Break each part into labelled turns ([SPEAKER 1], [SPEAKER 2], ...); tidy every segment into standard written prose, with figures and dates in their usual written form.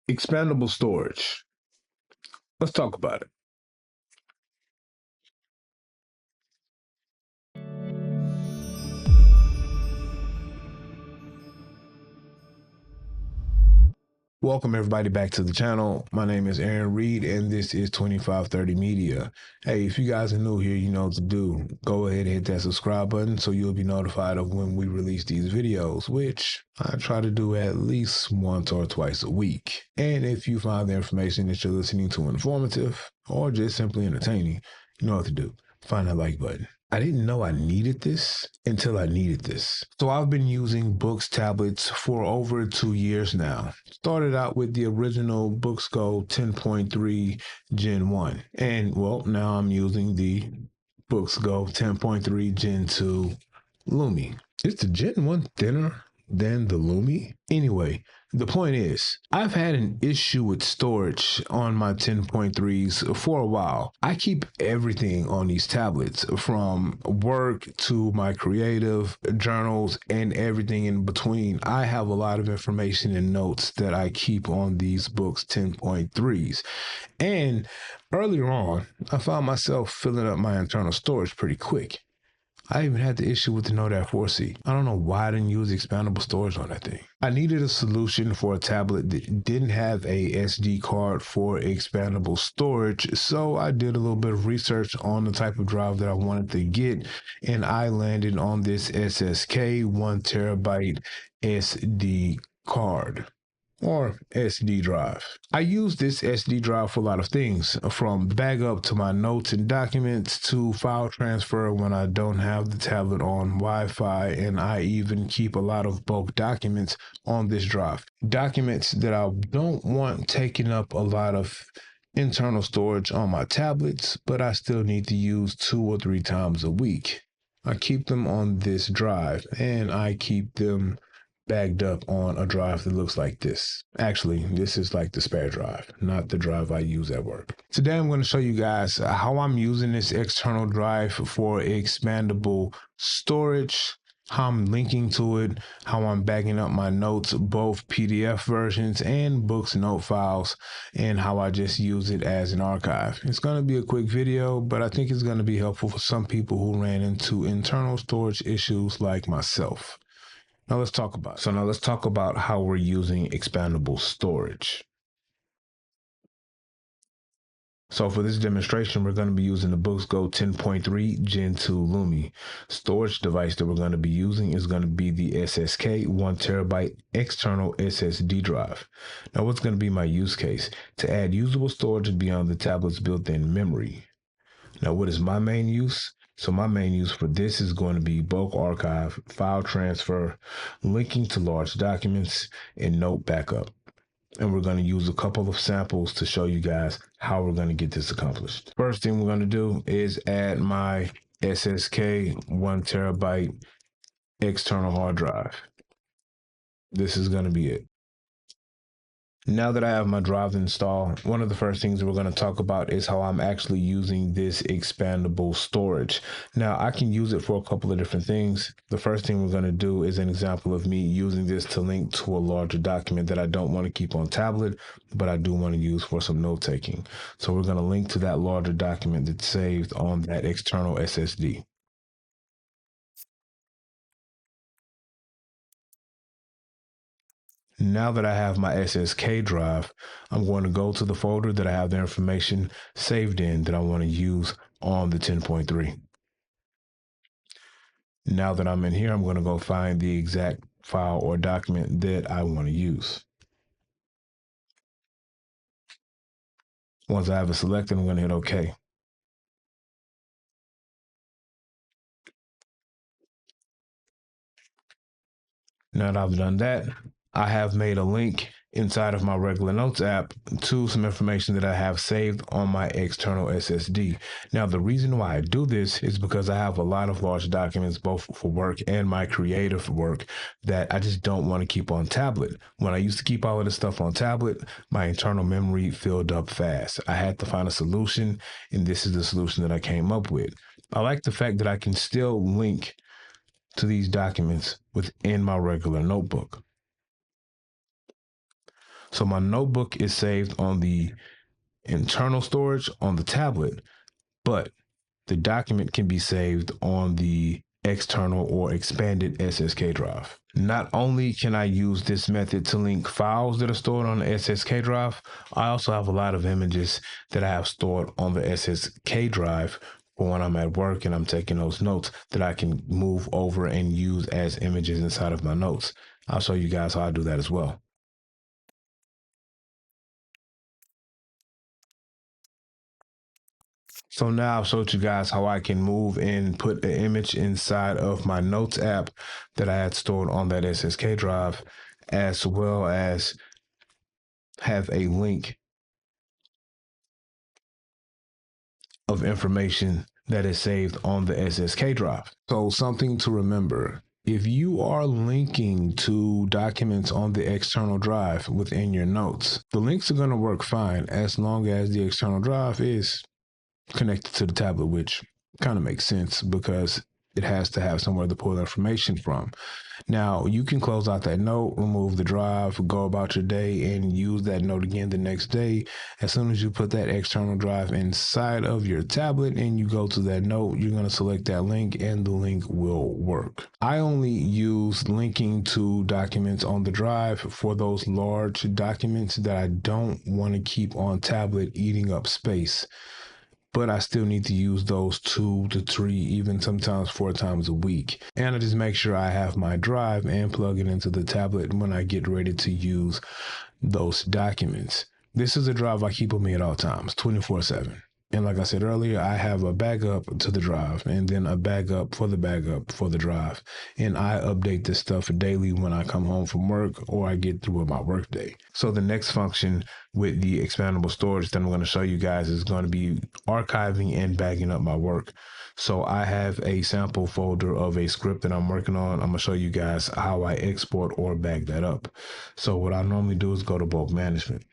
[SPEAKER 1] Expandable storage. Let's talk about it. Welcome everybody back to the channel. My name is Aaron Reed and this is 2530 Media. Hey, if you guys are new here, you know what to do. Go ahead and hit that subscribe button so you'll be notified of when we release these videos, which I try to do at least once or twice a week. And if you find the information that you're listening to informative or just simply entertaining, you know what to do. Find that like button. I didn't know I needed this until I needed this. So I've been using Boox tablets for over 2 years now. Started out with the original Boox Go 10.3 Gen 1. And well, now I'm using the Boox Go 10.3 Gen 2 Lumi. Is the Gen 1 thinner than the Lumi? Anyway, the point is, I've had an issue with storage on my 10.3s for a while. I keep everything on these tablets, from work to my creative journals and everything in between. I have a lot of information and notes that I keep on these Boox 10.3s. And earlier on, I found myself filling up my internal storage pretty quick. I even had the issue with the Note R4C. I don't know why I didn't use expandable storage on that thing. I needed a solution for a tablet that didn't have a SD card for expandable storage, so I did a little bit of research on the type of drive that I wanted to get, and I landed on this SSK 1TB SD card, or SD drive. I use this SD drive for a lot of things, from backup to my notes and documents to file transfer when I don't have the tablet on Wi-Fi, and I even keep a lot of bulk documents on this drive. Documents that I don't want taking up a lot of internal storage on my tablets, but I still need to use 2 or 3 times a week. I keep them on this drive, and I keep them bagged up on a drive that looks like this. Actually, this is like the spare drive, not the drive I use at work. Today, I'm going to show you guys how I'm using this external drive for expandable storage, how I'm linking to it, how I'm backing up my notes, both PDF versions and Boox note files, and how I just use it as an archive. It's going to be a quick video, but I think it's going to be helpful for some people who ran into internal storage issues like myself. Now let's talk about it. So now let's talk about how we're using expandable storage. So for this demonstration, we're going to be using the Boox Go 10.3 Gen 2 Lumi. Storage device that we're going to be using is going to be the SSK 1TB external SSD drive. Now what's going to be my use case? To add usable storage beyond the tablet's built-in memory. Now what is my main use? So my main use for this is going to be bulk archive, file transfer, linking to large documents, and note backup. And we're going to use a couple of samples to show you guys how we're going to get this accomplished. First thing we're going to do is add my SSK 1TB external hard drive. This is going to be it. Now that I have my drive installed, one of the first things we're going to talk about is how I'm actually using this expandable storage. Now, I can use it for a couple of different things. The first thing we're going to do is an example of me using this to link to a larger document that I don't want to keep on tablet, but I do want to use for some note taking. So we're going to link to that larger document that's saved on that external SSD. Now that I have my SSK drive, I'm going to go to the folder that I have the information saved in that I want to use on the 10.3. Now that I'm in here, I'm going to go find the exact file or document that I want to use. Once I have it selected, I'm going to hit OK. Now that I've done that, I have made a link inside of my regular notes app to some information that I have saved on my external SSD. Now, the reason why I do this is because I have a lot of large documents, both for work and my creative work, that I just don't want to keep on tablet. When I used to keep all of this stuff on tablet, my internal memory filled up fast. I had to find a solution, and this is the solution that I came up with. I like the fact that I can still link to these documents within my regular notebook. So my notebook is saved on the internal storage on the tablet, but the document can be saved on the external or expanded SSK drive. Not only can I use this method to link files that are stored on the SSK drive, I also have a lot of images that I have stored on the SSK drive for when I'm at work and I'm taking those notes that I can move over and use as images inside of my notes. I'll show you guys how I do that as well. So now I've showed you guys how I can move and put an image inside of my notes app that I had stored on that SSK drive, as well as have a link of information that is saved on the SSK drive. So something to remember. If you are linking to documents on the external drive within your notes, the links are going to work fine as long as the external drive is connected to the tablet, which kind of makes sense because it has to have somewhere to pull information from. Now, you can close out that note, remove the drive, go about your day, and use that note again the next day. As soon as you put that external drive inside of your tablet and you go to that note, you're going to select that link and the link will work. I only use linking to documents on the drive for those large documents that I don't want to keep on tablet eating up space. But I still need to use those 2 to 3, even sometimes 4 times a week. And I just make sure I have my drive and plug it into the tablet when I get ready to use those documents. This is a drive I keep with me at all times, 24/7. And like I said earlier, I have a backup to the drive and then a backup for the drive. And I update this stuff daily when I come home from work or I get through with my work day. So the next function with the expandable storage that I'm going to show you guys is going to be archiving and bagging up my work. So I have a sample folder of a script that I'm working on. I'm going to show you guys how I export or bag that up. So what I normally do is go to bulk management.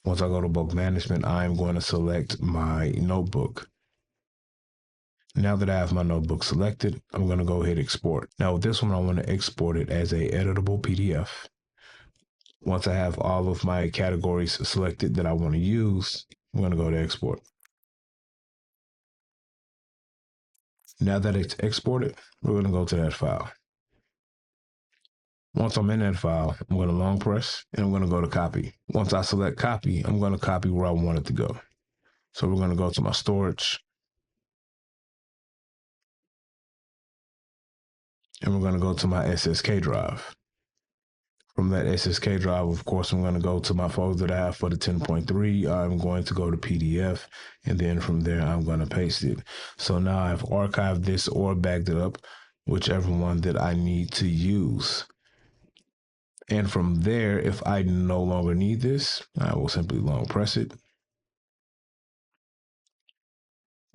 [SPEAKER 1] Once I go to bulk management, I'm going to select my notebook. Now that I have my notebook selected, I'm going to go hit export. Now with this one, I want to export it as a editable PDF. Once I have all of my categories selected that I want to use, I'm going to go to export. Now that it's exported, we're going to go to that file. Once I'm in that file, I'm going to long press and I'm going to go to copy. Once I select copy, I'm going to copy where I want it to go. So we're going to go to my storage and we're going to go to my SSK drive. From that SSK drive, of course, I'm going to go to my folder that I have for the 10.3. I'm going to go to PDF, and then from there, I'm going to paste it. So now I've archived this or bagged it up, whichever one that I need to use. And from there, if I no longer need this, I will simply long press it.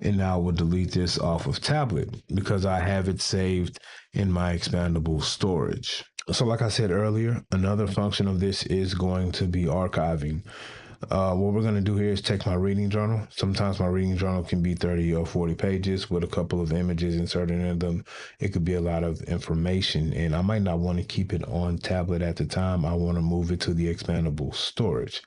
[SPEAKER 1] And now I will delete this off of tablet because I have it saved in my expandable storage. So like I said earlier, another function of this is going to be archiving. What we're going to do here is take my reading journal. Sometimes my reading journal can be 30 or 40 pages with a couple of images inserted in them. It could be a lot of information, and I might not want to keep it on tablet at the time. I want to move it to the expandable storage.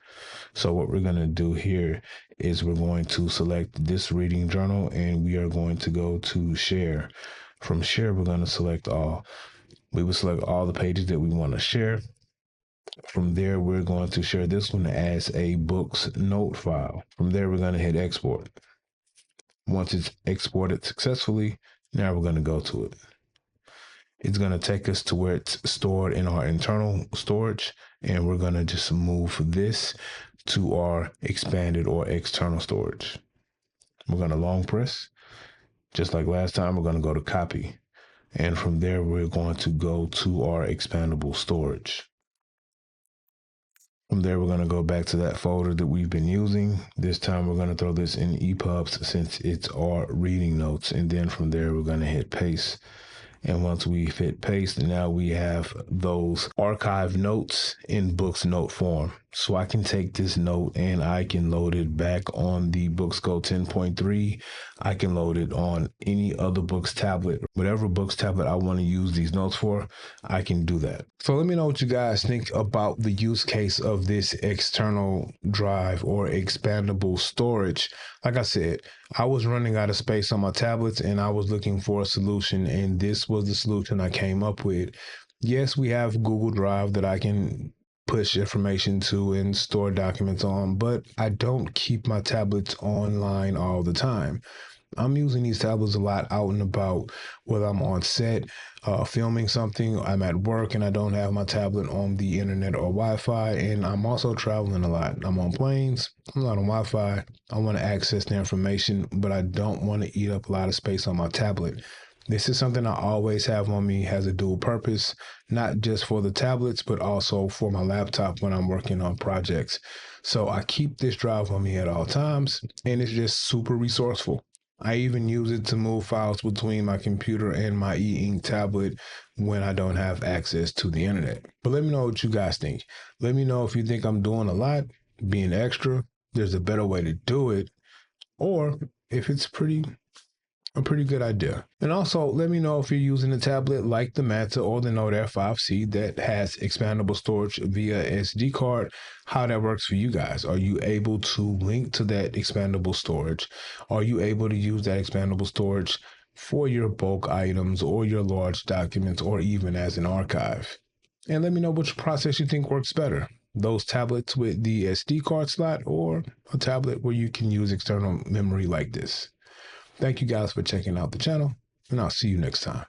[SPEAKER 1] So what we're going to do here is we're going to select this reading journal, and we are going to go to share. From share, we're going to select all. We will select all the pages that we want to share. From there, we're going to share this one as a Boox note file. From there, we're going to hit export. Once it's exported successfully, now we're going to go to it. It's going to take us to where it's stored in our internal storage, and we're going to just move this to our expanded or external storage. We're going to long press. Just like last time, we're going to go to copy. And from there, we're going to go to our expandable storage. From there, we're going to go back to that folder that we've been using. This time, we're going to throw this in EPUBs since it's our reading notes. And then from there, we're going to hit paste. And once we hit paste, now we have those archive notes in Boox note form. So I can take this note and I can load it back on the Boox Go 10.3. I can load it on any other Boox tablet, whatever Boox tablet I want to use these notes for, I can do that. So let me know what you guys think about the use case of this external drive or expandable storage. Like I said, I was running out of space on my tablets and I was looking for a solution, and this was the solution I came up with. Yes, we have Google Drive that I can push information to and store documents on, but I don't keep my tablets online all the time. I'm using these tablets a lot out and about, whether I'm on set, filming something, I'm at work and I don't have my tablet on the internet or Wi-Fi, and I'm also traveling a lot. I'm on planes, I'm not on Wi-Fi. I want to access the information, but I don't want to eat up a lot of space on my tablet. This is something I always have on me, has a dual purpose, not just for the tablets, but also for my laptop when I'm working on projects. So I keep this drive on me at all times, and it's just super resourceful. I even use it to move files between my computer and my e-ink tablet when I don't have access to the internet. But let me know what you guys think. Let me know if you think I'm doing a lot, being extra, there's a better way to do it, or if it's a pretty good idea. And also, let me know if you're using a tablet like the Manta or the Note Air 5C that has expandable storage via SD card, how that works for you guys. Are you able to link to that expandable storage? Are you able to use that expandable storage for your bulk items or your large documents or even as an archive? And let me know which process you think works better. Those tablets with the SD card slot or a tablet where you can use external memory like this. Thank you guys for checking out the channel, and I'll see you next time.